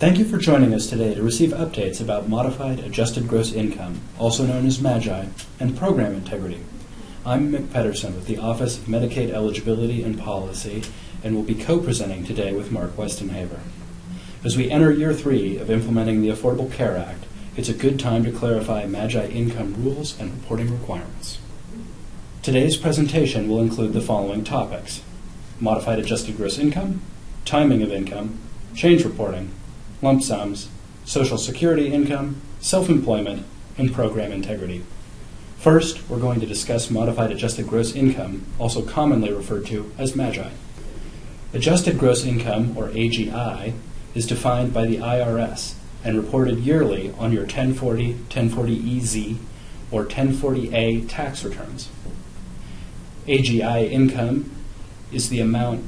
Thank you for joining us today to receive updates about Modified Adjusted Gross Income, also known as MAGI, and program integrity. I'm Mick Pedersen with the Office of Medicaid Eligibility and Policy, and will be co-presenting today with Mark Westenhaver. As we enter Year 3 of implementing the Affordable Care Act, it's a good time to clarify MAGI income rules and reporting requirements. Today's presentation will include the following topics: Modified Adjusted Gross Income, timing of income, change reporting, lump sums, Social Security income, self-employment, and program integrity. First, we're going to discuss Modified Adjusted Gross Income, also commonly referred to as MAGI. Adjusted Gross Income, or AGI, is defined by the IRS and reported yearly on your 1040, 1040EZ, or 1040A tax returns. AGI income is the amount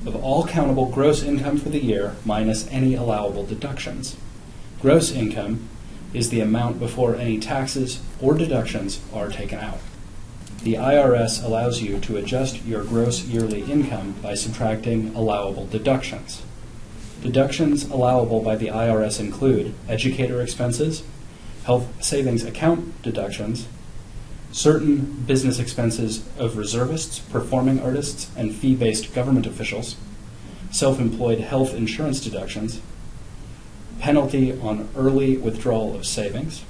of all countable gross income for the year minus any allowable deductions. Gross income is the amount before any taxes or deductions are taken out. The IRS allows you to adjust your gross yearly income by subtracting allowable deductions. Deductions allowable by the IRS include educator expenses, health savings account deductions, certain business expenses of reservists, performing artists, and fee-based government officials, self-employed health insurance deductions, penalty on early withdrawal of savings,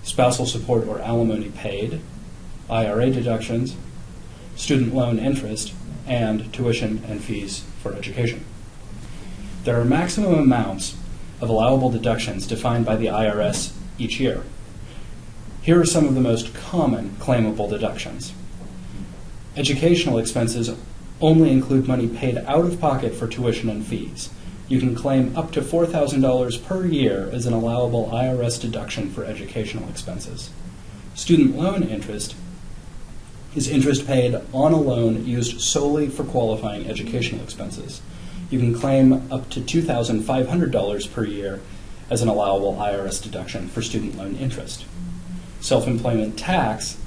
spousal support or alimony paid, IRA deductions, student loan interest, and tuition and fees for education. There are maximum amounts of allowable deductions defined by the IRS each year. Here are some of the most common claimable deductions. Educational expenses only include money paid out of pocket for tuition and fees. You can claim up to $4,000 per year as an allowable IRS deduction for educational expenses. Student loan interest is interest paid on a loan used solely for qualifying educational expenses. You can claim up to $2,500 per year as an allowable IRS deduction for student loan interest. Self-employment tax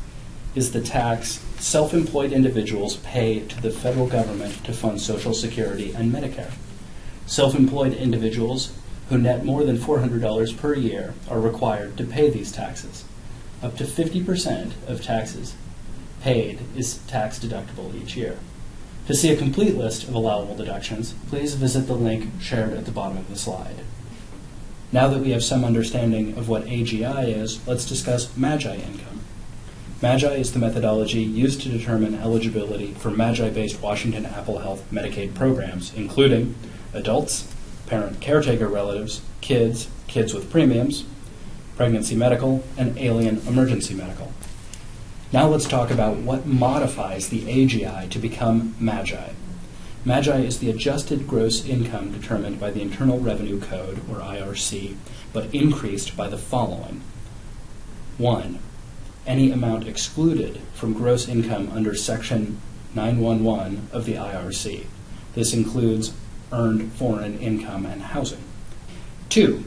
is the tax self-employed individuals pay to the federal government to fund Social Security and Medicare. Self-employed individuals who net more than $400 per year are required to pay these taxes. Up to 50% of taxes paid is tax deductible each year. To see a complete list of allowable deductions, please visit the link shared at the bottom of the slide. Now that we have some understanding of what AGI is, let's discuss MAGI income. MAGI is the methodology used to determine eligibility for MAGI-based Washington Apple Health Medicaid programs, including adults, parent caretaker relatives, kids, kids with premiums, pregnancy medical, and alien emergency medical. Now let's talk about what modifies the AGI to become MAGI. MAGI is the adjusted gross income determined by the Internal Revenue Code, or IRC, but increased by the following. 1. Any amount excluded from gross income under Section 911 of the IRC. This includes earned foreign income and housing. 2.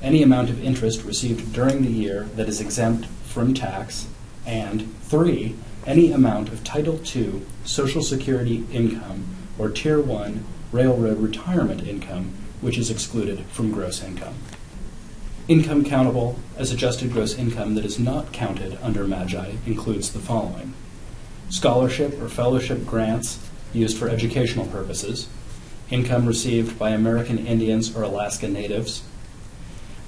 Any amount of interest received during the year that is exempt from tax. And 3. Any amount of Title II Social Security income or Tier 1 railroad retirement income, which is excluded from gross income. Income countable as adjusted gross income that is not counted under MAGI includes the following: scholarship or fellowship grants used for educational purposes, income received by American Indians or Alaska Natives.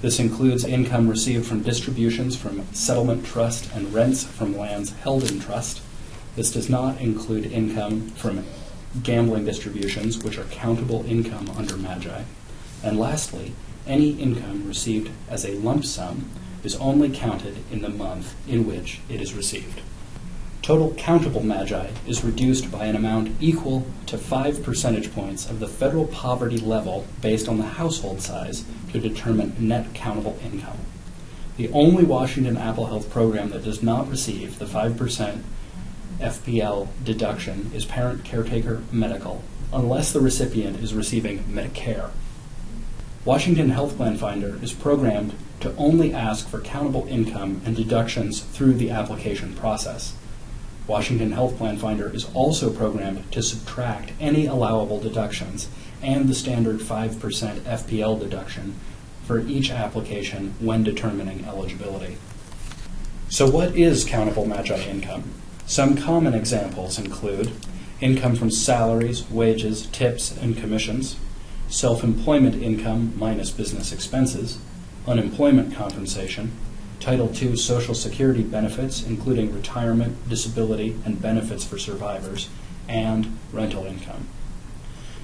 This includes income received from distributions from settlement trust and rents from lands held in trust. This does not include income from gambling distributions, which are countable income under MAGI. And lastly, any income received as a lump sum is only counted in the month in which it is received. Total countable MAGI is reduced by an amount equal to 5 percentage points of the federal poverty level based on the household size to determine net countable income. The only Washington Apple Health program that does not receive the 5% FPL deduction is parent caretaker medical, unless the recipient is receiving Medicare. Washington Health Plan Finder is programmed to only ask for countable income and deductions through the application process. Washington Health Plan Finder is also programmed to subtract any allowable deductions and the standard 5% FPL deduction for each application when determining eligibility. So what is countable MAGI income? Some common examples include income from salaries, wages, tips, and commissions, self-employment income minus business expenses, unemployment compensation, Title II Social Security benefits, including retirement, disability, and benefits for survivors, and rental income.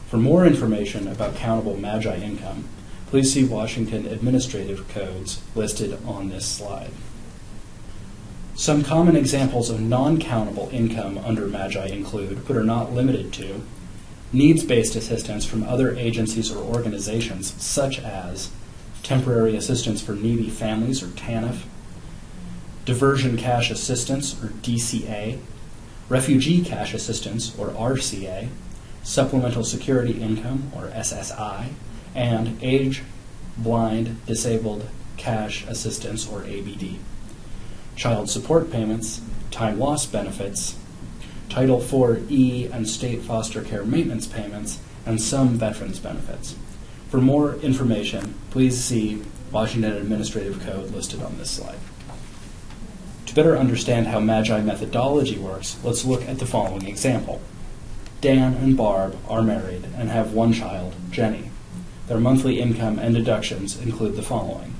For more information about countable MAGI income, please see Washington administrative codes listed on this slide. Some common examples of non-countable income under MAGI include, but are not limited to, needs-based assistance from other agencies or organizations, such as temporary assistance for needy families, or TANF, diversion cash assistance, or DCA, refugee cash assistance, or RCA, supplemental security income, or SSI, and age, blind, disabled cash assistance, or ABD. Child support payments, time loss benefits, Title IV-E and state foster care maintenance payments, and some veterans benefits. For more information, please see Washington Administrative Code listed on this slide. To better understand how MAGI methodology works, let's look at the following example. Dan and Barb are married and have one child, Jenny. Their monthly income and deductions include the following.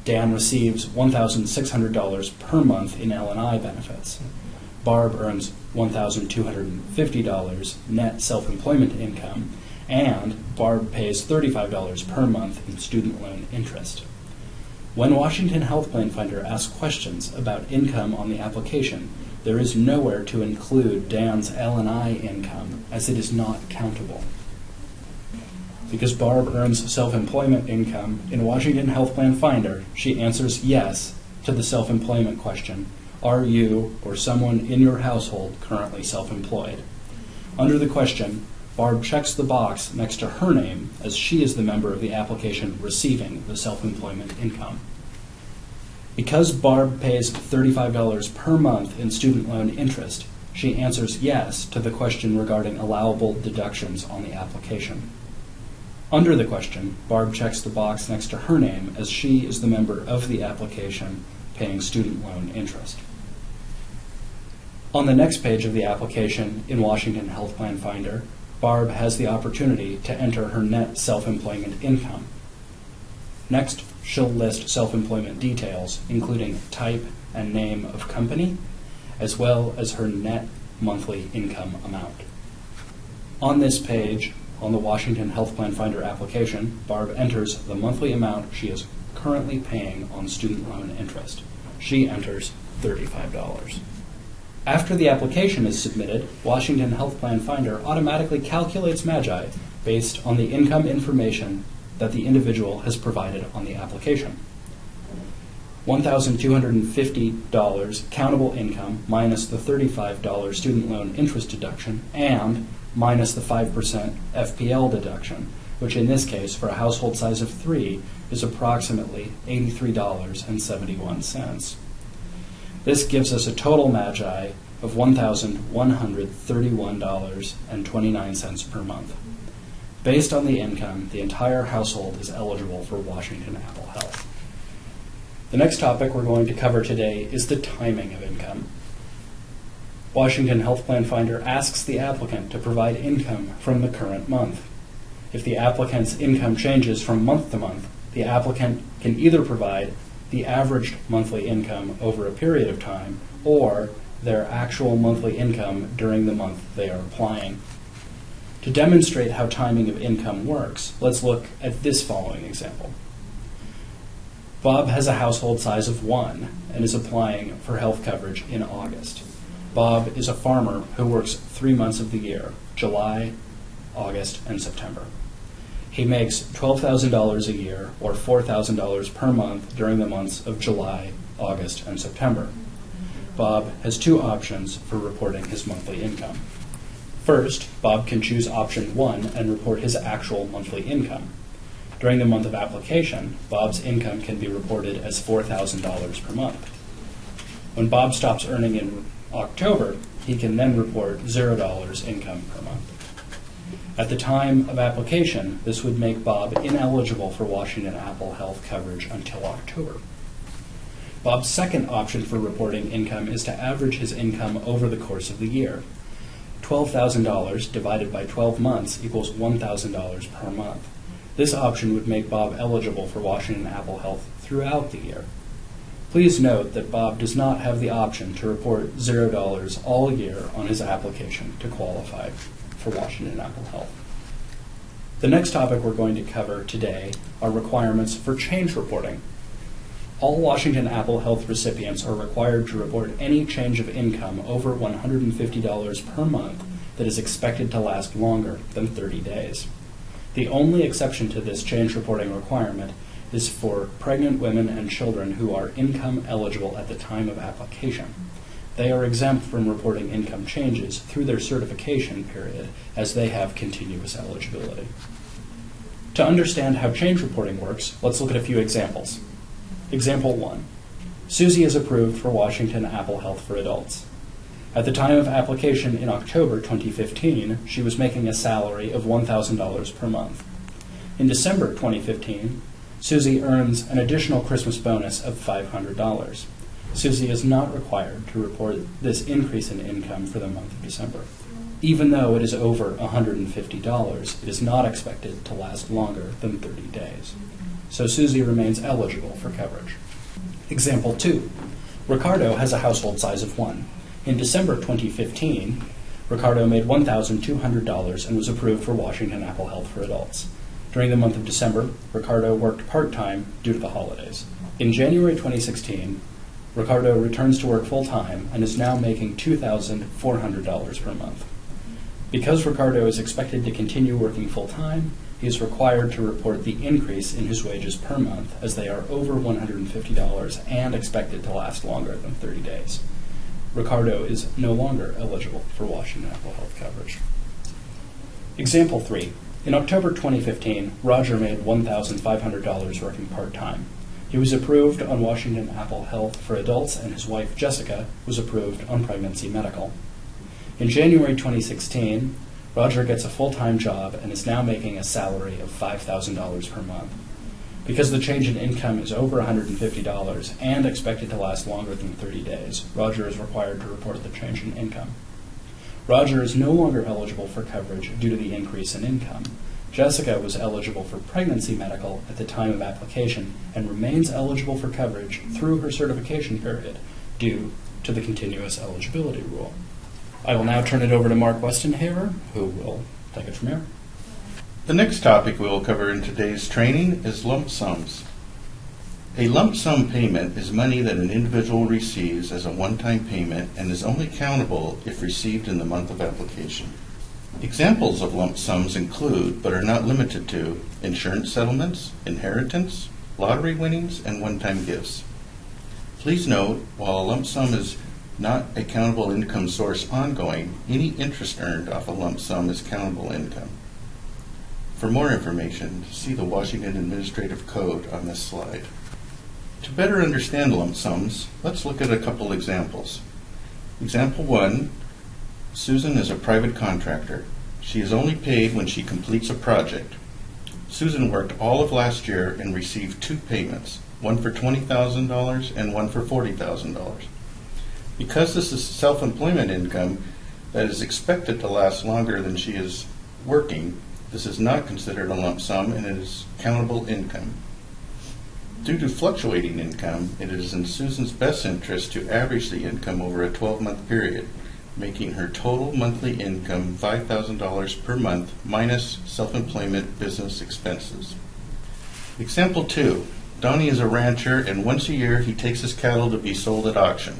Dan receives $1,600 per month in L&I benefits. Barb earns $1,250 net self-employment income, and Barb pays $35 per month in student loan interest. When Washington Health Plan Finder asks questions about income on the application, there is nowhere to include Dan's L&I income, as it is not countable. Because Barb earns self-employment income in Washington Health Plan Finder, she answers yes to the self-employment question, are you or someone in your household currently self-employed? Under the question, Barb checks the box next to her name, as she is the member of the application receiving the self-employment income. Because Barb pays $35 per month in student loan interest, she answers yes to the question regarding allowable deductions on the application. Under the question, Barb checks the box next to her name, as she is the member of the application paying student loan interest. On the next page of the application in Washington Health Plan Finder, Barb has the opportunity to enter her net self-employment income. Next, she'll list self-employment details, including type and name of company, as well as her net monthly income amount. On this page, on the Washington Health Plan Finder application, Barb enters the monthly amount she is currently paying on student loan interest. She enters $35. After the application is submitted, Washington Health Plan Finder automatically calculates MAGI based on the income information that the individual has provided on the application. $1,250 countable income minus the $35 student loan interest deduction and minus the 5% FPL deduction, which in this case, for a household size of 3, is approximately $83.71. This gives us a total MAGI of $1,131.29 per month. Based on the income, the entire household is eligible for Washington Apple Health. The next topic we're going to cover today is the timing of income. Washington Health Plan Finder asks the applicant to provide income from the current month. If the applicant's income changes from month to month, the applicant can either provide the averaged monthly income over a period of time or their actual monthly income during the month they are applying. To demonstrate how timing of income works, let's look at this following example. Bob has a household size of 1 and is applying for health coverage in August. Bob is a farmer who works 3 months of the year, July, August, and September. He makes $12,000 a year, or $4,000 per month during the months of July, August, and September. Bob has 2 options for reporting his monthly income. First, Bob can choose option 1 and report his actual monthly income. During the month of application, Bob's income can be reported as $4,000 per month. When Bob stops earning in October, he can then report $0 income per month. At the time of application, this would make Bob ineligible for Washington Apple Health coverage until October. Bob's second option for reporting income is to average his income over the course of the year. $12,000 divided by 12 months equals $1,000 per month. This option would make Bob eligible for Washington Apple Health throughout the year. Please note that Bob does not have the option to report $0 all year on his application to qualify for Washington Apple Health. The next topic we're going to cover today are requirements for change reporting. All Washington Apple Health recipients are required to report any change of income over $150 per month that is expected to last longer than 30 days. The only exception to this change reporting requirement is for pregnant women and children who are income eligible at the time of application. They are exempt from reporting income changes through their certification period as they have continuous eligibility. To understand how change reporting works, let's look at a few examples. Example 1. Susie is approved for Washington Apple Health for adults. At the time of application in October 2015, she was making a salary of $1,000 per month. In December 2015, Susie earns an additional Christmas bonus of $500. Susie is not required to report this increase in income for the month of December. Even though it is over $150, it is not expected to last longer than 30 days. So Susie remains eligible for coverage. Example 2. Ricardo has a household size of 1. In December 2015, Ricardo made $1,200 and was approved for Washington Apple Health for adults. During the month of December, Ricardo worked part-time due to the holidays. In January 2016, Ricardo returns to work full-time and is now making $2,400 per month. Because Ricardo is expected to continue working full-time, he is required to report the increase in his wages per month as they are over $150 and expected to last longer than 30 days. Ricardo is no longer eligible for Washington Apple Health coverage. Example 3. In October 2015, Roger made $1,500 working part-time. He was approved on Washington Apple Health for adults, and his wife, Jessica, was approved on pregnancy medical. In January 2016, Roger gets a full-time job and is now making a salary of $5,000 per month. Because the change in income is over $150 and expected to last longer than 30 days, Roger is required to report the change in income. Roger is no longer eligible for coverage due to the increase in income. Jessica was eligible for pregnancy medical at the time of application and remains eligible for coverage through her certification period due to the continuous eligibility rule. I will now turn it over to Mark Westenhaver, who will take it from here. The next topic we will cover in today's training is lump sums. A lump sum payment is money that an individual receives as a one-time payment and is only countable if received in the month of application. Examples of lump sums include, but are not limited to, insurance settlements, inheritance, lottery winnings, and one-time gifts. Please note, while a lump sum is not a countable income source ongoing, any interest earned off a lump sum is countable income. For more information, see the Washington Administrative Code on this slide. To better understand lump sums, let's look at a couple examples. Example 1, Susan is a private contractor. She is only paid when she completes a project. Susan worked all of last year and received 2 payments, one for $20,000 and one for $40,000. Because this is self-employment income that is expected to last longer than she is working, this is not considered a lump sum and it is countable income. Due to fluctuating income, it is in Susan's best interest to average the income over a 12-month period, making her total monthly income $5,000 per month minus self-employment business expenses. Example 2. Donnie is a rancher and once a year he takes his cattle to be sold at auction.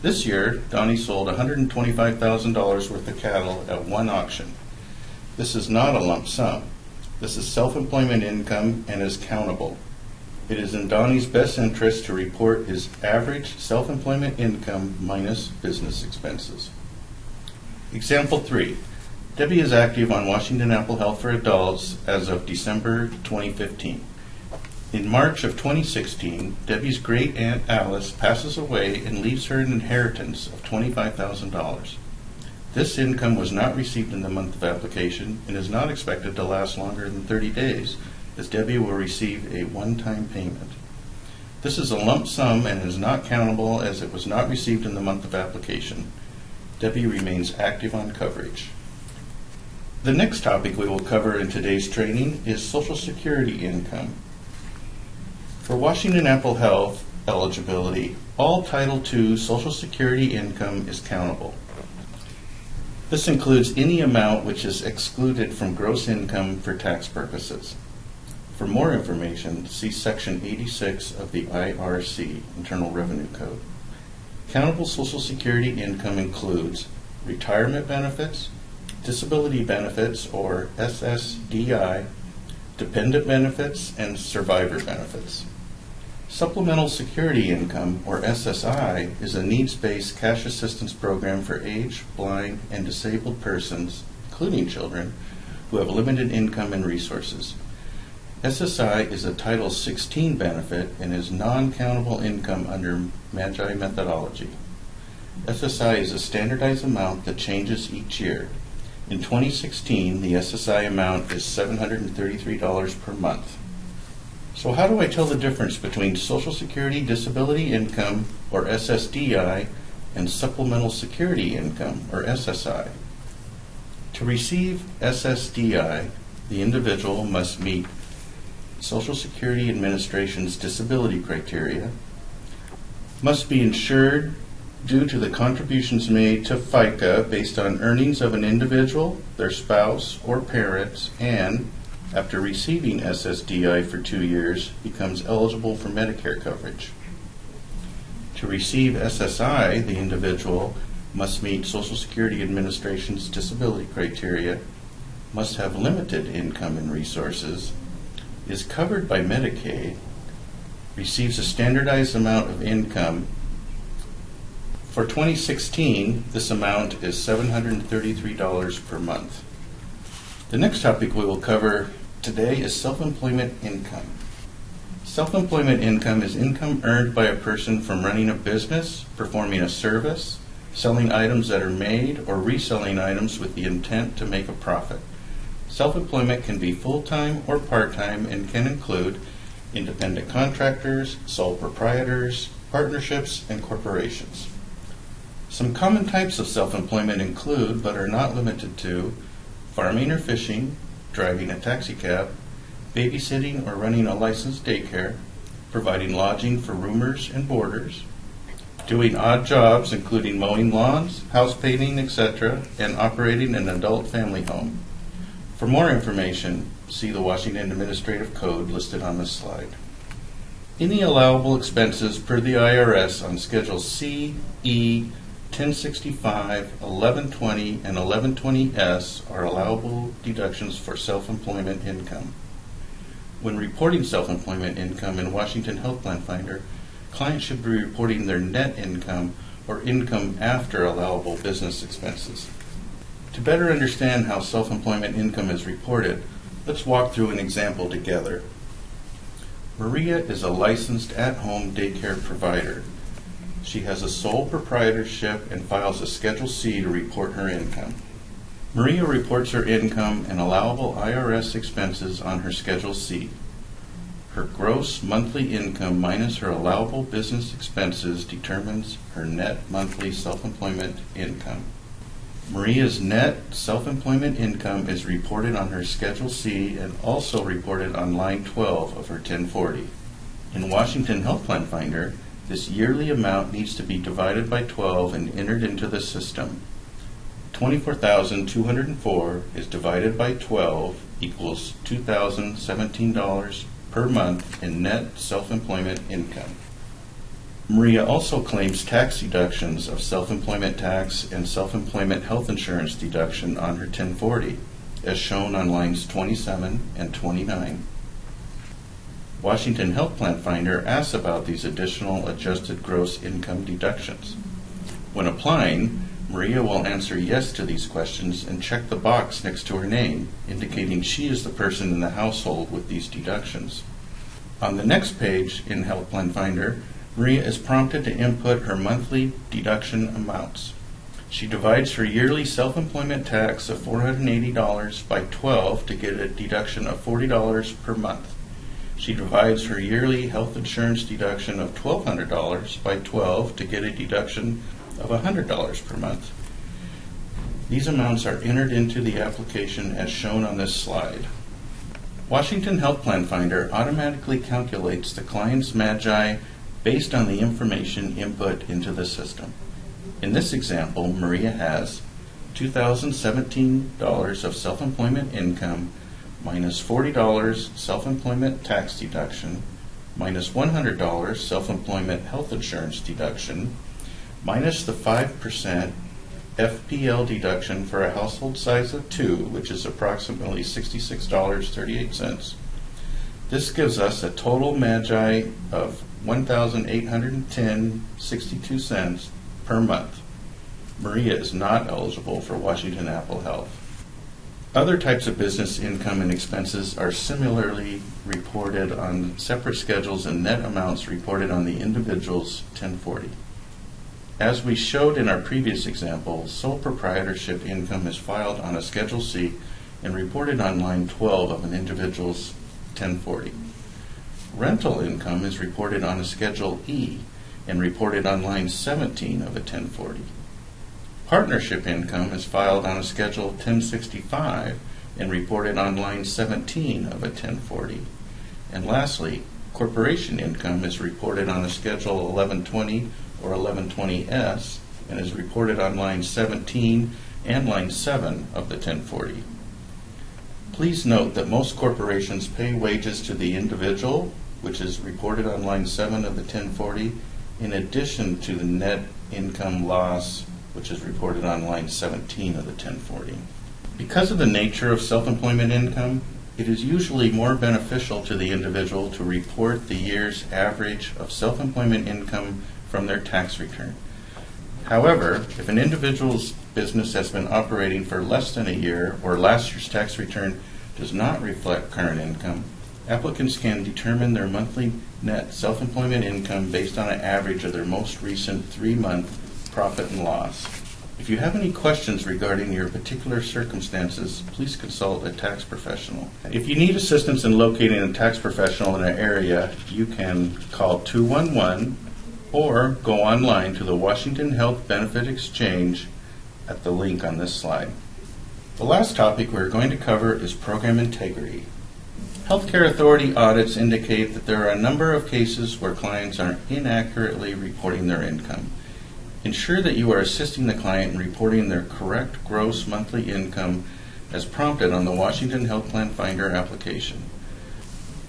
This year, Donnie sold $125,000 worth of cattle at one auction. This is not a lump sum. This is self-employment income and is countable. It is in Donnie's best interest to report his average self-employment income minus business expenses. Example 3. Debbie is active on Washington Apple Health for adults as of December 2015. In March of 2016, Debbie's great aunt Alice passes away and leaves her an inheritance of $25,000. This income was not received in the month of application and is not expected to last longer than 30 days, as Debbie will receive a one-time payment. This is a lump sum and is not countable as it was not received in the month of application. Debbie remains active on coverage. The next topic we will cover in today's training is Social Security income. For Washington Apple Health eligibility, all Title II Social Security income is countable. This includes any amount which is excluded from gross income for tax purposes. For more information, see Section 86 of the IRC, Internal Revenue Code. Countable Social Security income includes retirement benefits, disability benefits, or SSDI, dependent benefits, and survivor benefits. Supplemental Security Income, or SSI, is a needs-based cash assistance program for aged, blind, and disabled persons, including children, who have limited income and resources. SSI is a Title 16 benefit and is non-countable income under MAGI methodology. SSI is a standardized amount that changes each year. In 2016, the SSI amount is $733 per month. So how do I tell the difference between Social Security Disability Income, or SSDI, and Supplemental Security Income, or SSI? To receive SSDI, the individual must meet Social Security Administration's disability criteria, must be insured due to the contributions made to FICA based on earnings of an individual, their spouse, or parents, and, after receiving SSDI for 2 years, becomes eligible for Medicare coverage. To receive SSI, the individual must meet Social Security Administration's disability criteria, must have limited income and resources, is covered by Medicaid, receives a standardized amount of income. For 2016, this amount is $733 per month. The next topic we will cover today is self-employment income. Self-employment income is income earned by a person from running a business, performing a service, selling items that are made, or reselling items with the intent to make a profit. Self-employment can be full-time or part-time and can include independent contractors, sole proprietors, partnerships, and corporations. Some common types of self-employment include, but are not limited to, farming or fishing, driving a taxi cab, babysitting or running a licensed daycare, providing lodging for roomers and boarders, doing odd jobs including mowing lawns, house painting, etc., and operating an adult family home. For more information, see the Washington Administrative Code listed on this slide. Any allowable expenses per the IRS on Schedule C, E, 1065, 1120, and 1120S are allowable deductions for self-employment income. When reporting self-employment income in Washington Health Plan Finder, clients should be reporting their net income or income after allowable business expenses. To better understand how self-employment income is reported, let's walk through an example together. Maria is a licensed at-home daycare provider. She has a sole proprietorship and files a Schedule C to report her income. Maria reports her income and allowable IRS expenses on her Schedule C. Her gross monthly income minus her allowable business expenses determines her net monthly self-employment income. Maria's net self-employment income is reported on her Schedule C and also reported on line 12 of her 1040. In Washington Health Plan Finder, this yearly amount needs to be divided by 12 and entered into the system. $24,204 is divided by 12 equals $2,017 per month in net self-employment income. Maria also claims tax deductions of self-employment tax and self-employment health insurance deduction on her 1040, as shown on lines 27 and 29. Washington Health Plan Finder asks about these additional adjusted gross income deductions. When applying, Maria will answer yes to these questions and check the box next to her name, indicating she is the person in the household with these deductions. On the next page in Health Plan Finder, Maria is prompted to input her monthly deduction amounts. She divides her yearly self-employment tax of $480 by 12 to get a deduction of $40 per month. She divides her yearly health insurance deduction of $1,200 by 12 to get a deduction of $100 per month. These amounts are entered into the application as shown on this slide. Washington Health Plan Finder automatically calculates the client's MAGI based on the information input into the system. In this example, Maria has $2,017 of self-employment income minus $40 self-employment tax deduction minus $100 self-employment health insurance deduction minus the 5% FPL deduction for a household size of 2, which is approximately $66.38. This gives us a total MAGI of $1,810.62 per month. Maria is not eligible for Washington Apple Health. Other types of business income and expenses are similarly reported on separate schedules and net amounts reported on the individual's 1040. As we showed in our previous example, sole proprietorship income is filed on a Schedule C and reported on line 12 of an individual's 1040. Rental income is reported on a Schedule E and reported on line 17 of a 1040. Partnership income is filed on a Schedule 1065 and reported on line 17 of a 1040. And lastly, corporation income is reported on a Schedule 1120 or 1120S and is reported on line 17 and line 7 of the 1040. Please note that most corporations pay wages to the individual, which is reported on line 7 of the 1040, in addition to the net income loss, which is reported on line 17 of the 1040. Because of the nature of self-employment income, it is usually more beneficial to the individual to report the year's average of self-employment income from their tax return. However, if an individual's business has been operating for less than a year or last year's tax return does not reflect current income, applicants can determine their monthly net self-employment income based on an average of their most recent 3-month profit and loss. If you have any questions regarding your particular circumstances, please consult a tax professional. If you need assistance in locating a tax professional in an area, you can call 211 or go online to the Washington Health Benefit Exchange at the link on this slide. The last topic we're going to cover is program integrity. Healthcare authority audits indicate that there are a number of cases where clients are inaccurately reporting their income. Ensure that you are assisting the client in reporting their correct gross monthly income as prompted on the Washington Health Plan Finder application.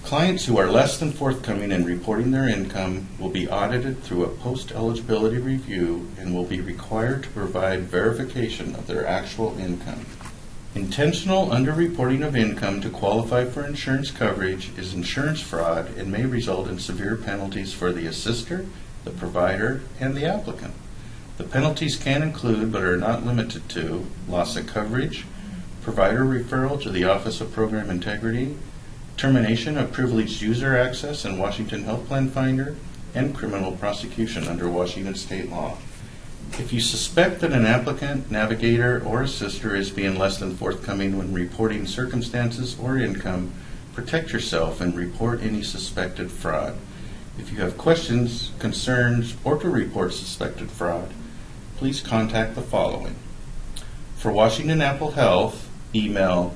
Clients who are less than forthcoming in reporting their income will be audited through a post-eligibility review and will be required to provide verification of their actual income. Intentional underreporting of income to qualify for insurance coverage is insurance fraud and may result in severe penalties for the assister, the provider, and the applicant. The penalties can include, but are not limited to, loss of coverage, provider referral to the Office of Program Integrity, termination of privileged user access in Washington Health Plan Finder, and criminal prosecution under Washington state law. If you suspect that an applicant, navigator, or assister is being less than forthcoming when reporting circumstances or income, protect yourself and report any suspected fraud. If you have questions, concerns, or to report suspected fraud, please contact the following. For Washington Apple Health, email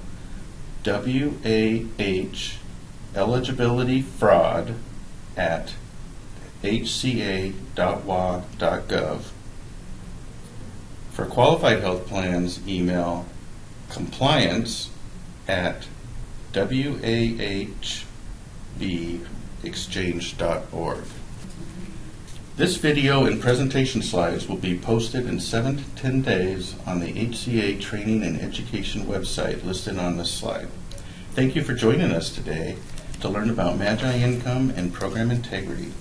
wah-eligibilityfraud@hca.wa.gov. For qualified health plans, email compliance@wahbexchange.org. This video and presentation slides will be posted in 7 to 10 days on the HCA Training and Education website listed on this slide. Thank you for joining us today to learn about MAGI income and program integrity.